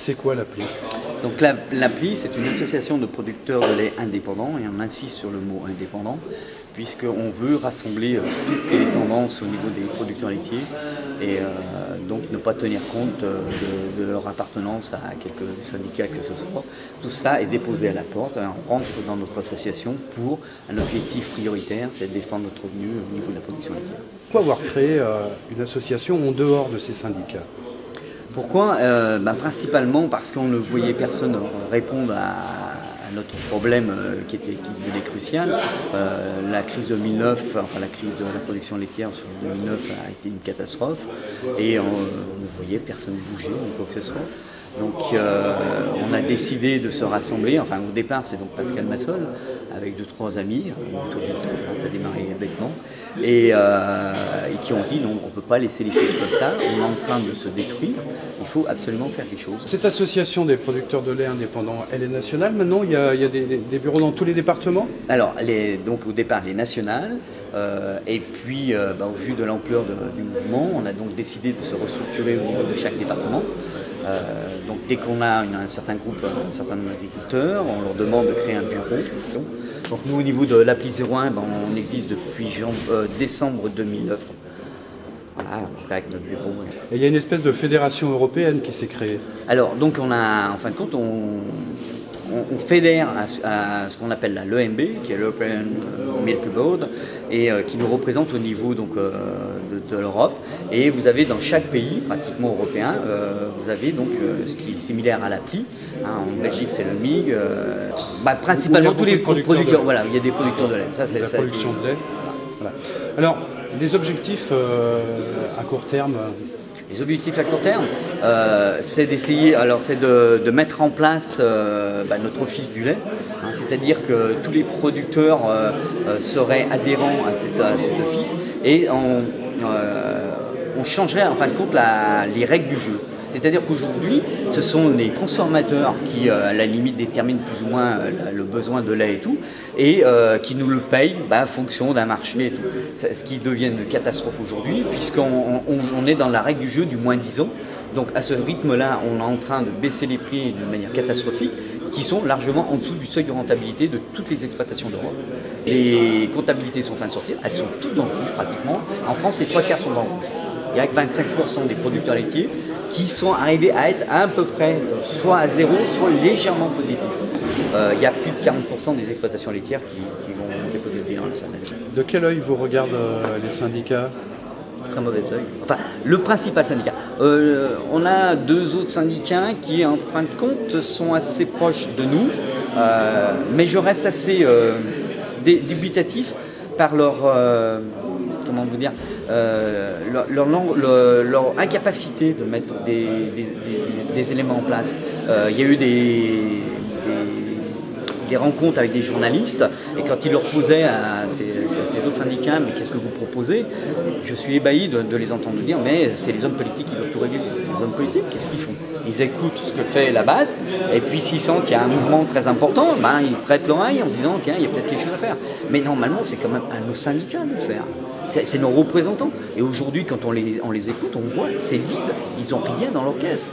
C'est quoi l'appli? Donc l'appli, c'est une association de producteurs de lait indépendants, et on insiste sur le mot indépendant, puisqu'on veut rassembler toutes les tendances au niveau des producteurs laitiers et donc ne pas tenir compte de leur appartenance à quelques syndicats que ce soit. Tout ça est déposé à la porte, on rentre dans notre association pour un objectif prioritaire, c'est de défendre notre revenu au niveau de la production laitière. Pourquoi avoir créé une association en dehors de ces syndicats? Pourquoi principalement parce qu'on ne voyait personne répondre à notre problème qui devenait crucial. La crise de 2009, enfin la crise de la production laitière sur 2009 a été une catastrophe et on ne voyait personne bouger ou quoi que ce soit. Donc on a décidé de se rassembler, enfin au départ c'est donc Pascal Massol avec 2-3 amis autour du temps, ça a démarré bêtement, et qui ont dit non, on ne peut pas laisser les choses comme ça, on est en train de se détruire, il faut absolument faire quelque chose. Cette association des producteurs de lait indépendants, elle est nationale maintenant? Il y a des bureaux dans tous les départements? Alors donc au départ les nationales, et puis au vu de l'ampleur du mouvement, on a donc décidé de se restructurer au niveau de chaque département. Donc dès qu'on a un certain groupe, un certain nombre d'agriculteurs, on leur demande de créer un bureau. Donc nous au niveau de l'appli 01, on existe depuis décembre 2009. Voilà, avec notre bureau. Et il y a une espèce de fédération européenne qui s'est créée. Alors donc on a, en fin de compte, on fédère à ce qu'on appelle l'EMB, qui est l'European Milk Board, et qui nous représente au niveau donc, de l'Europe. Et vous avez dans chaque pays, pratiquement européen, vous avez donc ce qui est similaire à l'appli. En Belgique, c'est le MIG. Principalement tous les producteurs. Voilà, il y a des producteurs de lait. Ça, c'est la production de lait. Voilà. Alors, les objectifs à court terme. Les objectifs à court terme, c'est d'essayer, c'est de mettre en place notre office du lait, c'est-à-dire que tous les producteurs seraient adhérents à cet office et on changerait en fin de compte les règles du jeu. C'est-à-dire qu'aujourd'hui, ce sont les transformateurs qui, à la limite, déterminent plus ou moins le besoin de lait et tout, et qui nous le payent en fonction d'un marché et tout. Ce qui devient une catastrophe aujourd'hui, puisqu'on est dans la règle du jeu du moins 10 ans. Donc à ce rythme-là, on est en train de baisser les prix d'une manière catastrophique, qui sont largement en dessous du seuil de rentabilité de toutes les exploitations d'Europe. Les comptabilités sont en train de sortir, elles sont toutes dans le rouge pratiquement. En France, les 3/4 sont dans le rouge. Il y a que 25% des producteurs laitiers qui sont arrivés à être à peu près soit à zéro, soit légèrement positifs. Il y a plus de 40% des exploitations laitières qui vont déposer le bilan à la fin de l'année. De quel œil vous regardent les syndicats? Très mauvais œil. Enfin, le principal syndicat. On a 2 autres syndicats qui, en fin de compte, sont assez proches de nous, mais je reste assez dubitatif par leur... comment vous dire, leur incapacité de mettre des éléments en place. Il y a eu des rencontres avec des journalistes et quand ils leur posaient à ces autres syndicats mais qu'est-ce que vous proposez, je suis ébahi de les entendre dire mais c'est les hommes politiques qui doivent tout réguler. Les hommes politiques, qu'est-ce qu'ils font? Ils écoutent ce que fait la base et puis s'ils sentent qu'il y a un mouvement très important, ils prêtent l'oreille en se disant tiens, il y a peut-être quelque chose à faire. Mais normalement c'est quand même à nos syndicats de le faire. C'est nos représentants. Et aujourd'hui, quand on les écoute, on voit, c'est vide. Ils n'ont rien dans leur caisse.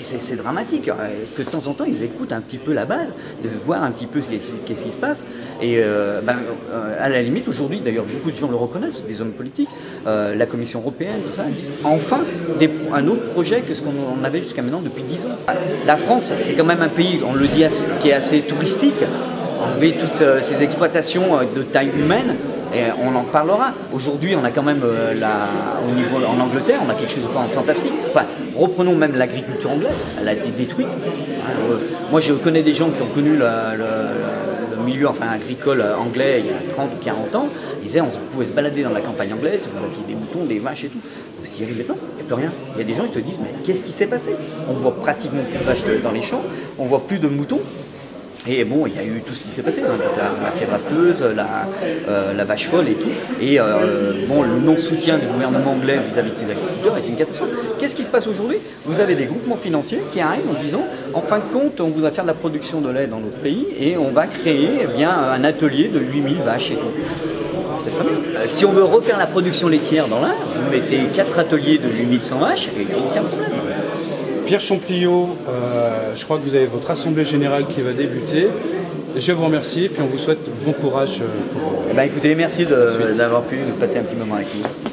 C'est dramatique. Que de temps en temps, ils écoutent un petit peu la base, de voir un petit peu qu'est-ce qui se passe. Et à la limite, aujourd'hui, d'ailleurs, beaucoup de gens le reconnaissent, des hommes politiques, la Commission européenne, tout ça, ils disent enfin un autre projet que ce qu'on avait jusqu'à maintenant depuis 10 ans. La France, c'est quand même un pays, on le dit, qui est assez touristique. Enlever toutes ces exploitations de taille humaine. Et on en parlera. Aujourd'hui, on a quand même, au niveau en Angleterre, on a quelque chose de fantastique. Enfin, reprenons même l'agriculture anglaise, elle a été détruite. Moi, je connais des gens qui ont connu le milieu agricole anglais il y a 30 ou 40 ans. Ils disaient, on pouvait se balader dans la campagne anglaise, vous aviez des moutons, des vaches et tout. Vous y arrivez maintenant, il n'y a plus rien. Il y a des gens qui se disent, mais qu'est-ce qui s'est passé? On voit pratiquement plus de vaches dans les champs, on voit plus de moutons. Et bon, il y a eu tout ce qui s'est passé, la fièvre afteuse, la vache folle et tout. Et le non-soutien du gouvernement anglais vis-à-vis de ses agriculteurs est une catastrophe. Qu'est-ce qui se passe aujourd'hui? Vous avez des groupements financiers qui arrivent en disant, en fin de compte, on voudrait faire de la production de lait dans notre pays et on va créer un atelier de 8000 vaches et tout. C'est très bien. Si on veut refaire la production laitière dans l'Ain, vous mettez 4 ateliers de 8100 vaches et il n'y a aucun problème. Pierre Champliot, je crois que vous avez votre assemblée générale qui va débuter. Je vous remercie et puis on vous souhaite bon courage pour écoutez, merci d'avoir pu passer un petit moment avec nous.